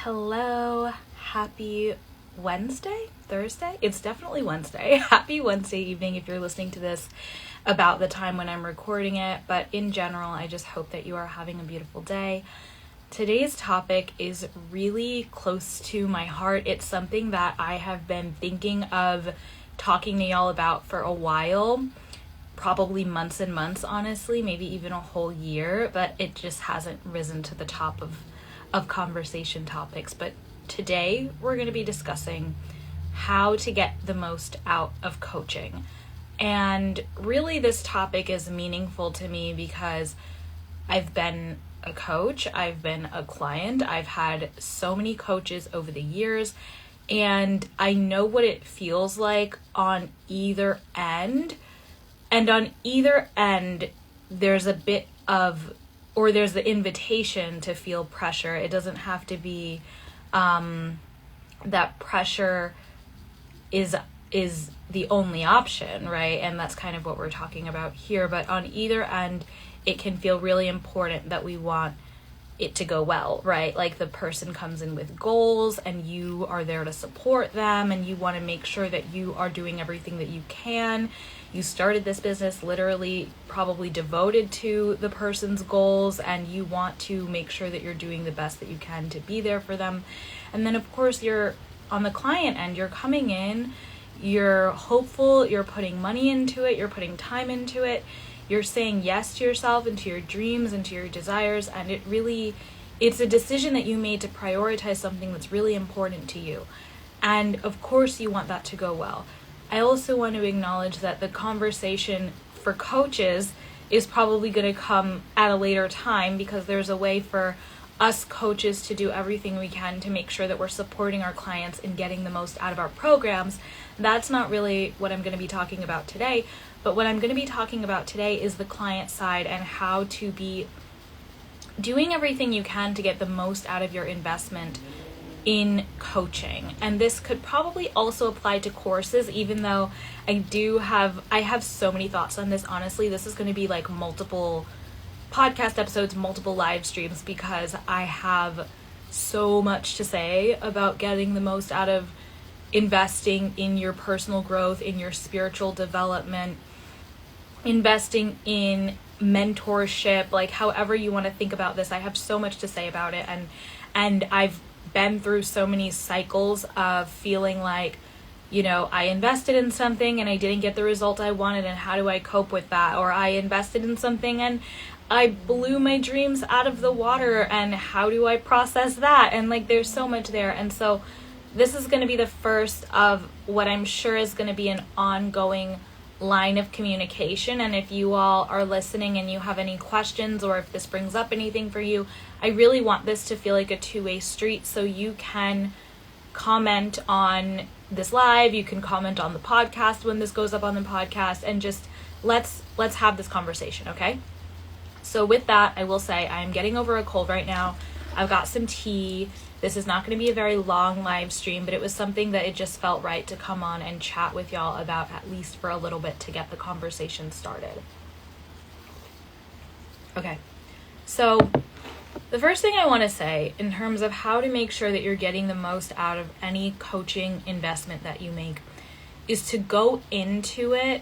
Hello, happy Wednesday? Thursday? It's definitely Wednesday. Happy Wednesday evening if you're listening to this about the time when I'm recording it. But in general, I just hope that you are having a beautiful day. Today's topic is really close to my heart. It's something that I have been thinking of talking to y'all about for a while. Probably months and months, honestly, maybe even a whole year, but it just hasn't risen to the top of conversation topics. But today we're going to be discussing how to get the most out of coaching. And really this topic is meaningful to me because I've been a coach, I've been a client, I've had so many coaches over the years, and I know what it feels like on either end. And on either end, there's a bit of, or there's the invitation to feel pressure. It doesn't have to be that pressure is the only option, right? And that's kind of what we're talking about here. But on either end, it can feel really important that we want it to go well, right? Like the person comes in with goals and you are there to support them and you want to make sure that you are doing everything that you can. You started this business literally probably devoted to the person's goals, and you want to make sure that you're doing the best that you can to be there for them. And then of course you're on the client end, you're coming in, you're hopeful, you're putting money into it, you're putting time into it, you're saying yes to yourself and to your dreams and to your desires, and it's a decision that you made to prioritize something that's really important to you. And of course you want that to go well. I also want to acknowledge that the conversation for coaches is probably going to come at a later time, because there's a way for us coaches to do everything we can to make sure that we're supporting our clients and getting the most out of our programs. That's not really what I'm going to be talking about today, but what I'm going to be talking about today is the client side and how to be doing everything you can to get the most out of your investment in coaching. And this could probably also apply to courses, even though I have so many thoughts on this. Honestly, this is going to be like multiple podcast episodes, multiple live streams, because I have so much to say about getting the most out of investing in your personal growth, in your spiritual development, investing in mentorship, like however you want to think about this. I have so much to say about it, and I've been through so many cycles of feeling like, I invested in something and I didn't get the result I wanted, and how do I cope with that? Or I invested in something and I blew my dreams out of the water, and how do I process that? And like there's so much there. And so this is going to be the first of what I'm sure is going to be an ongoing line of communication. And if you all are listening and you have any questions, or if this brings up anything for you, I really want this to feel like a two-way street. So you can comment on this live, you can comment on the podcast when this goes up on the podcast, and just let's have this conversation, okay? So with that, I will say I am getting over a cold right now. I've got some tea. This is not going to be a very long live stream, but it was something that it just felt right to come on and chat with y'all about, at least for a little bit, to get the conversation started. Okay, so the first thing I want to say in terms of how to make sure that you're getting the most out of any coaching investment that you make is to go into it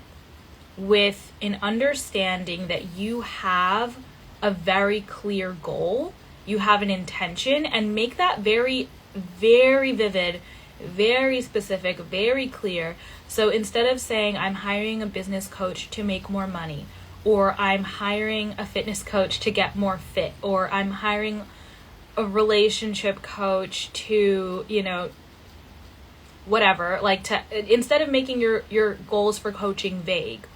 with an understanding that you have a very clear goal. You have an intention, and make that very, very vivid, very specific, very clear. So instead of saying, I'm hiring a business coach to make more money, or I'm hiring a fitness coach to get more fit, or I'm hiring a relationship coach to, whatever, instead of making your goals for coaching vague,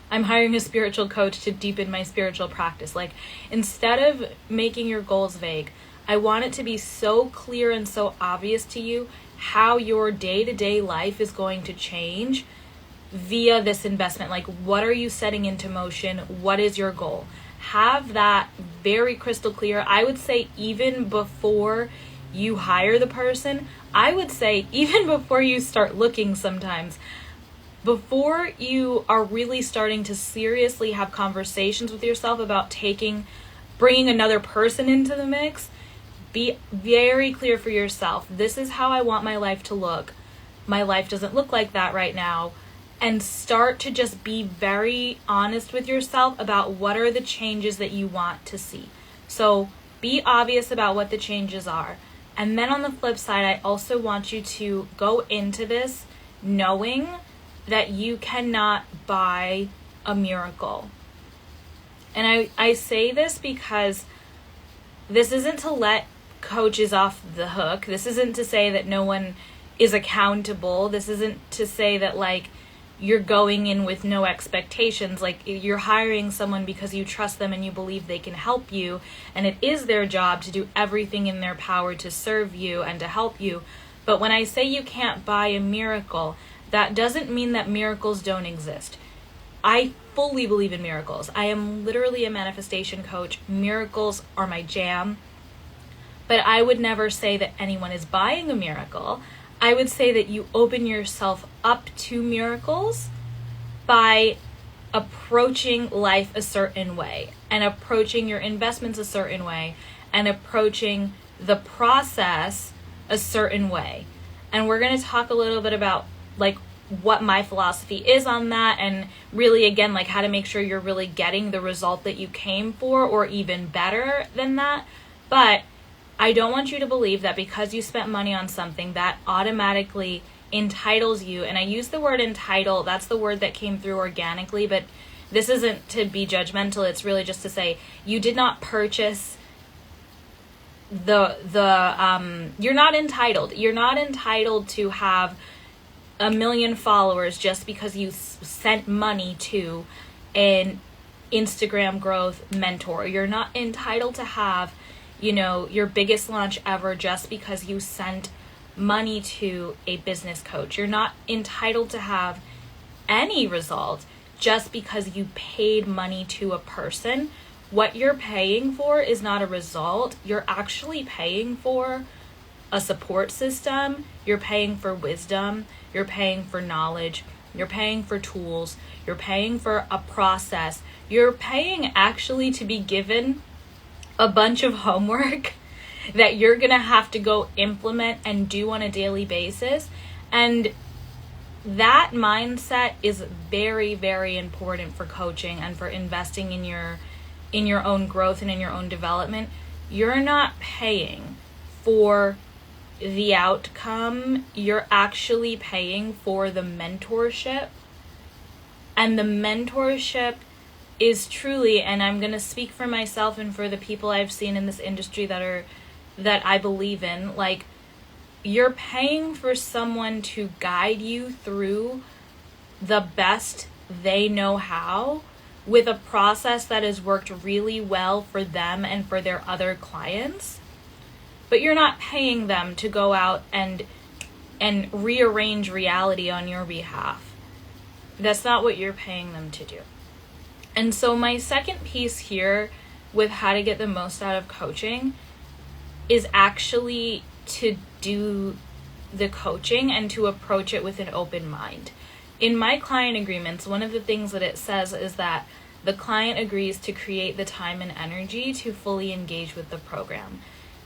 I'm hiring a spiritual coach to deepen my spiritual practice. Like, instead of making your goals vague, I want it to be so clear and so obvious to you how your day-to-day life is going to change via this investment. Like, what are you setting into motion? What is your goal? Have that very crystal clear. I would say even before you hire the person, I would say even before you start looking sometimes, before you are really starting to seriously have conversations with yourself about bringing another person into the mix, Be very clear for yourself. This is how I want my life to look. My life doesn't look like that right now. And start to just be very honest with yourself about what are the changes that you want to see. So be obvious about what the changes are. And then on the flip side, I also want you to go into this knowing that you cannot buy a miracle. And I say this because this isn't to let coaches off the hook. This isn't to say that no one is accountable. This isn't to say that like you're going in with no expectations. Like you're hiring someone because you trust them and you believe they can help you, and it is their job to do everything in their power to serve you and to help you. But when I say you can't buy a miracle, that doesn't mean that miracles don't exist. I fully believe in miracles. I am literally a manifestation coach. Miracles are my jam. But I would never say that anyone is buying a miracle. I would say that you open yourself up to miracles by approaching life a certain way and approaching your investments a certain way and approaching the process a certain way. And we're going to talk a little bit about like what my philosophy is on that, and really again like how to make sure you're really getting the result that you came for or even better than that. But I don't want you to believe that because you spent money on something that automatically entitles you. And I use the word entitle, that's the word that came through organically, but this isn't to be judgmental. It's really just to say you did not purchase you're not entitled. You're not entitled to have 1 million followers just because you sent money to an Instagram growth mentor. You're not entitled to have your biggest launch ever just because you sent money to a business coach. You're not entitled to have any result just because you paid money to a person. What you're paying for is not a result. You're actually paying for a support system. You're paying for wisdom. You're paying for knowledge. You're paying for tools. You're paying for a process. You're paying actually to be given a bunch of homework that you're going to have to go implement and do on a daily basis. And that mindset is very, very important for coaching and for investing in your own growth and in your own development. You're not paying for the outcome. You're actually paying for the mentorship. And the mentorship is truly, and I'm going to speak for myself and for the people I've seen in this industry that I believe in, like you're paying for someone to guide you through the best they know how with a process that has worked really well for them and for their other clients. But you're not paying them to go out and rearrange reality on your behalf. That's not what you're paying them to do. And so my second piece here with how to get the most out of coaching is actually to do the coaching and to approach it with an open mind. In my client agreements, one of the things that it says is that the client agrees to create the time and energy to fully engage with the program.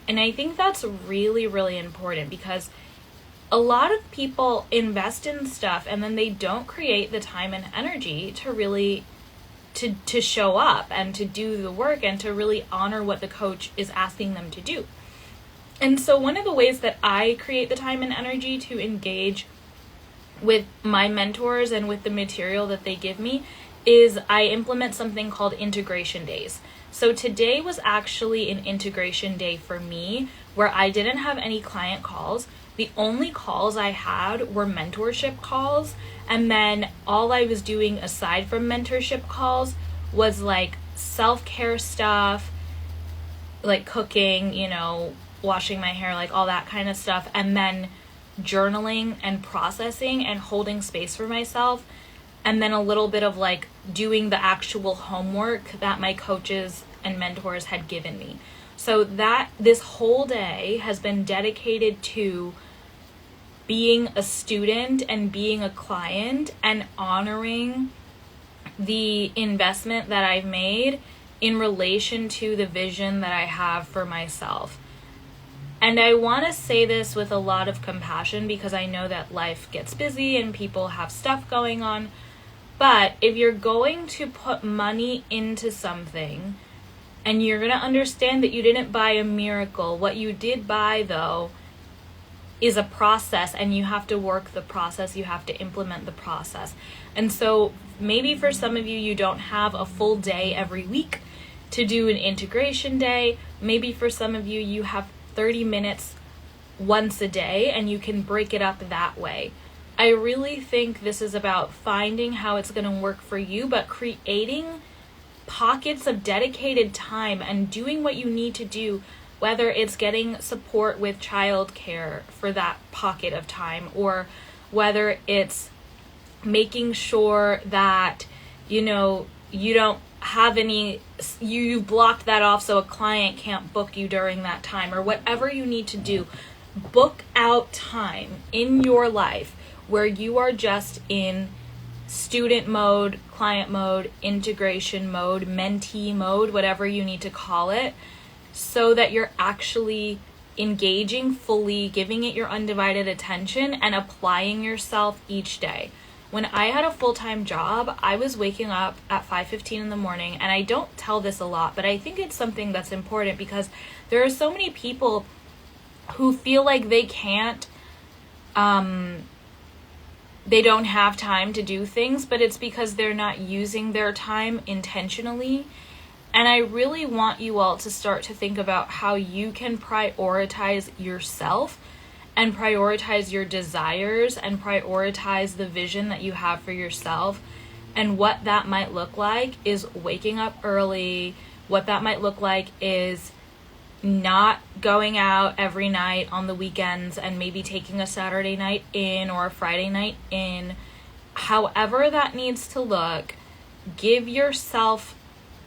And I think that's really, really important because a lot of people invest in stuff and then they don't create the time and energy to really to show up and to do the work and to really honor what the coach is asking them to do. And so one of the ways that I create the time and energy to engage with my mentors and with the material that they give me is I implement something called integration days. So today was actually an integration day for me where I didn't have any client calls. The only calls I had were mentorship calls. And then all I was doing aside from mentorship calls was like self-care stuff, like cooking, washing my hair, like all that kind of stuff. And then journaling and processing and holding space for myself. And then a little bit of like doing the actual homework that my coaches and mentors had given me. So that this whole day has been dedicated to being a student and being a client and honoring the investment that I've made in relation to the vision that I have for myself. And I want to say this with a lot of compassion because I know that life gets busy and people have stuff going on. But if you're going to put money into something and you're going to understand that you didn't buy a miracle, what you did buy, though, is a process, and you have to work the process. You have to implement the process. And so maybe for some of you, you don't have a full day every week to do an integration day. Maybe for some of you, you have 30 minutes once a day and you can break it up that way. I really think this is about finding how it's going to work for you, but creating pockets of dedicated time and doing what you need to do, whether it's getting support with childcare for that pocket of time, or whether it's making sure that, you don't have any, you blocked that off so a client can't book you during that time, or whatever you need to do. Book out time in your life where you are just in student mode, client mode, integration mode, mentee mode, whatever you need to call it, so that you're actually engaging fully, giving it your undivided attention, and applying yourself each day. When I had a full-time job, I was waking up at 5:15 in the morning, and I don't tell this a lot, but I think it's something that's important because there are so many people who feel like they can't, they don't have time to do things, but it's because they're not using their time intentionally. And I really want you all to start to think about how you can prioritize yourself and prioritize your desires and prioritize the vision that you have for yourself. And what that might look like is waking up early. What that might look like is not going out every night on the weekends and maybe taking a Saturday night in or a Friday night in. However that needs to look, give yourself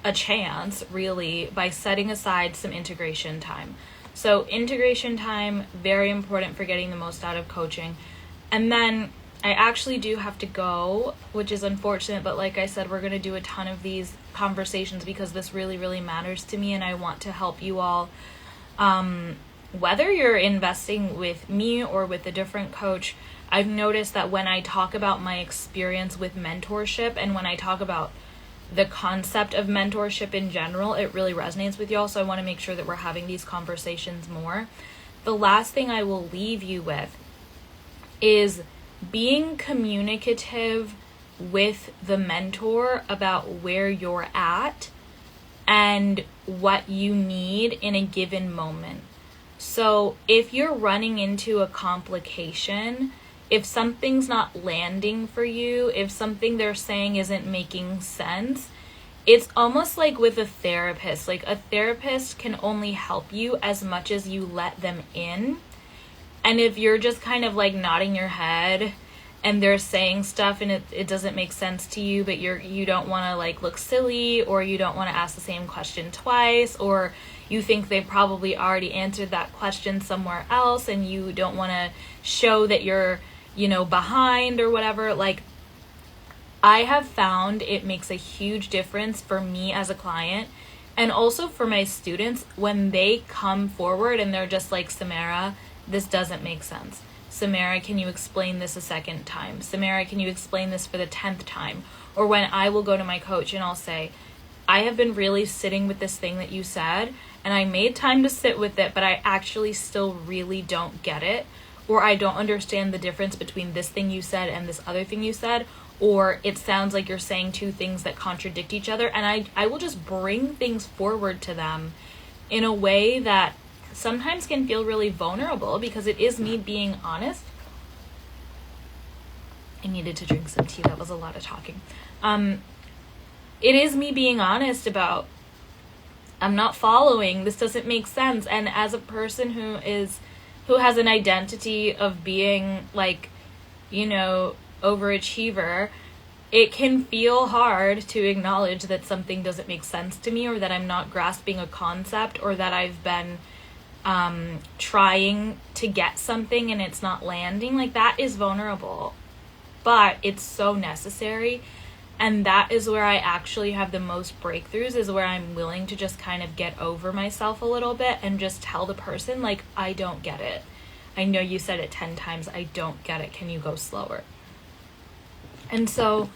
a chance, really, by setting aside some integration time. So integration time, very important for getting the most out of coaching. And then I actually do have to go, which is unfortunate, but like I said, we're going to do a ton of these conversations because this really, really matters to me, and I want to help you all. Whether you're investing with me or with a different coach, I've noticed that when I talk about my experience with mentorship and when I talk about the concept of mentorship in general, it really resonates with y'all. So I want to make sure that we're having these conversations more. The last thing I will leave you with is being communicative with the mentor about where you're at and what you need in a given moment. So if you're running into a complication, if something's not landing for you, if something they're saying isn't making sense, it's almost like with a therapist. Like a therapist can only help you as much as you let them in. And if you're just kind of like nodding your head and they're saying stuff and it doesn't make sense to you, but you don't want to like look silly, or you don't want to ask the same question twice, or you think they probably already answered that question somewhere else and you don't want to show that you're, behind or whatever, like I have found it makes a huge difference for me as a client and also for my students when they come forward and they're just like, Samara, this doesn't make sense. Samara, can you explain this a second time? Samara, can you explain this for the 10th time? Or when I will go to my coach and I'll say, I have been really sitting with this thing that you said, and I made time to sit with it, but I actually still really don't get it. Or I don't understand the difference between this thing you said and this other thing you said. Or it sounds like you're saying two things that contradict each other. And I will just bring things forward to them in a way that sometimes can feel really vulnerable because it is me being honest. I needed to drink some tea. That was a lot of talking. It is me being honest about, I'm not following. This doesn't make sense. And as a person who has an identity of being like, overachiever, it can feel hard to acknowledge that something doesn't make sense to me, or that I'm not grasping a concept, or that I've been trying to get something and it's not landing. Like that is vulnerable, but it's so necessary. And that is where I actually have the most breakthroughs, is where I'm willing to just kind of get over myself a little bit and just tell the person, like, I don't get it. I know you said it 10 times. I don't get it. Can you go slower? And so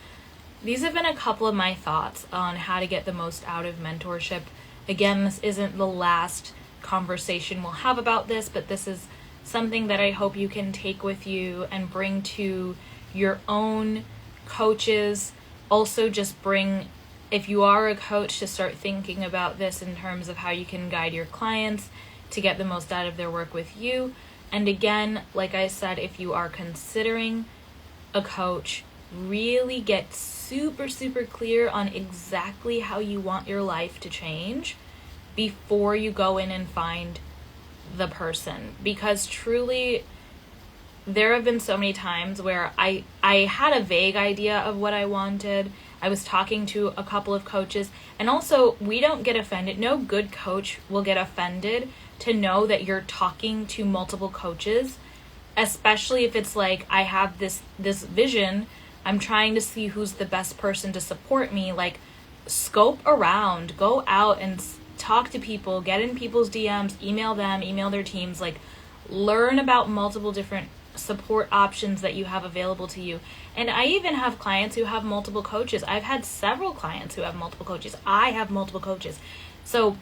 these have been a couple of my thoughts on how to get the most out of mentorship. Again, this isn't the last conversation we'll have about this, but this is something that I hope you can take with you and bring to your own coaches. Also, just bring, if you are a coach, to start thinking about this in terms of how you can guide your clients to get the most out of their work with you. And again, like I said, if you are considering a coach, really get super, super clear on exactly how you want your life to change before you go in and find the person. Because truly, there have been so many times where I had a vague idea of what I wanted. I was talking to a couple of coaches, and also, we don't get offended. No good coach will get offended to know that you're talking to multiple coaches, especially if it's like, I have this vision, I'm trying to see who's the best person to support me. Like, scope around, go out and talk to people, get in people's DMs, email them, email their teams, like, learn about multiple different support options that you have available to you. And I even have clients who have multiple coaches. I've had several clients who have multiple coaches. I have multiple coaches. So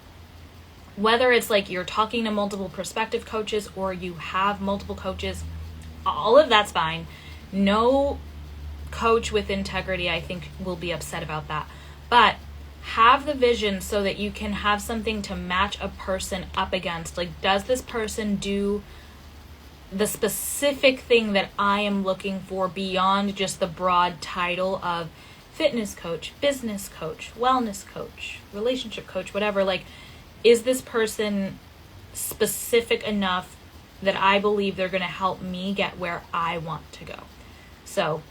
whether it's like you're talking to multiple prospective coaches or you have multiple coaches, all of that's fine. No coach with integrity, I think, will be upset about that. But have the vision so that you can have something to match a person up against. Like, does this person do the specific thing that I am looking for beyond just the broad title of fitness coach, business coach, wellness coach, relationship coach, whatever? Like, is this person specific enough that I believe they're going to help me get where I want to go? So,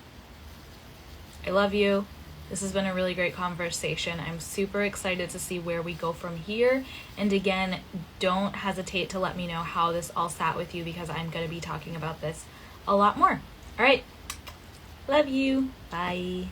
I love you. This has been a really great conversation. I'm super excited to see where we go from here. And again, don't hesitate to let me know how this all sat with you, because I'm going to be talking about this a lot more. All right. Love you. Bye.